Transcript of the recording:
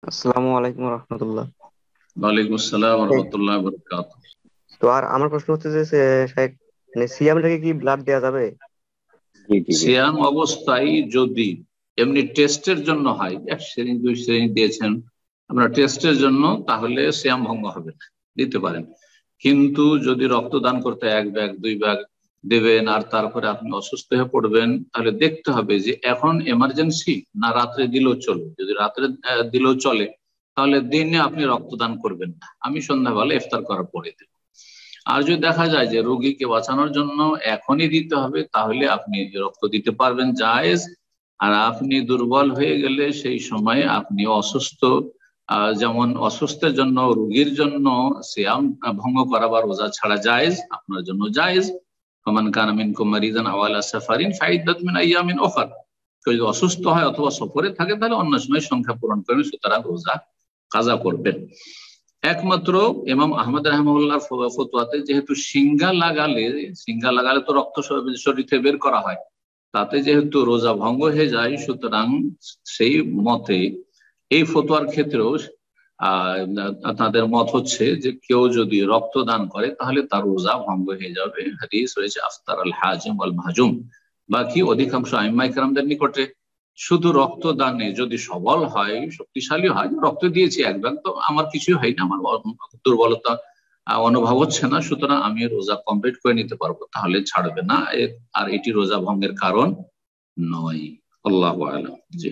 আসসালামু আলাইকুম রহমতুল্লাহ। ওয়ালাইকুম আসসালাম রহমতুল্লাহ বরকাত। তো আর আমার প্রশ্ন হচ্ছে যে শায়েখ, মানে সিয়াম রেখে কি ব্লাড দেওয়া যাবে? জি জি জি। সিয়াম অবস্থায় যদি এমনি টেস্টের জন্য হয়, এক সিরিঞ্জ দুই সিরিঞ্জ দিয়েছেন আপনার টেস্টের জন্য, তাহলে সিয়াম ভঙ্গ হবে না, দিতে পারেন। কিন্তু যদি রক্তদান করতে এক ব্যাগ দুই ব্যাগ দেবেন আর তারপরে আপনি অসুস্থ হয়ে পড়বেন, তাহলে দেখতে হবে যে এখন এমার্জেন্সি না রাত্রে দিলেও চলবে। যদি রাত্রে দিলেও চলে, তাহলে দিনে আপনি রক্তদান করবেন না, আমি সন্ধ্যাবেলা ইফতার করার পরে দেব। আর যদি দেখা যায় যে রোগীকে বাঁচানোর জন্য এখনই দিতে হবে, তাহলে আপনি রক্ত দিতে পারবেন, জায়েজ। আর আপনি দুর্বল হয়ে গেলে সেই সময় আপনি অসুস্থ, যেমন অসুস্থের জন্য রোগীর জন্য সিয়াম ভঙ্গ করা বা রোজা ছাড়া জায়েজ, আপনার জন্য জায়েজ। ফামান কানা মিনকুম মারিদান আও আলা সাফারিন ফাইদ্দাতুম মিন আইয়ামিন উখর। কেউ যদি অসুস্থ হয় অথবা সফরে থাকে, তাহলে অন্য সময় সংখ্যা পূরণ করবেন, সুতরাং রোজা কাজা করবেন। একমাত্র ইমাম আহমদ রাহমাহুল্লাহর ফতোয়াতে যেহেতু সিঙ্গা লাগালে তো রক্ত শরীর থেকে বের করা হয়, তাতে যেহেতু রোজা ভঙ্গ হয়ে যায়, সুতরাং সেই মতে এই ফতোয়ার ক্ষেত্রেও আহ তাদের মত হচ্ছে যে কেউ যদি রক্তদান করে তাহলে তার রোজা ভঙ্গ হয়ে যাবে। হাদিস রয়েছে আফতার আল হাজিম ওয়াল মাহজুম। বাকি অধিকাংশ আইম্মায়ে কেরামদের নিকটে শুধু রক্তদানে যদি সবল হয়, শক্তিশালী হয়, রক্ত দিয়েছি একবার, তো আমার কিছুই হয় না, আমার দুর্বলতা অনুভব হচ্ছে না, সুতরাং আমি রোজা কমপ্লিট করে নিতে পারবো, তাহলে ছাড়বে না। আর এটি রোজা ভঙ্গের কারণ নয়। আল্লাহু আ'লাম। জি।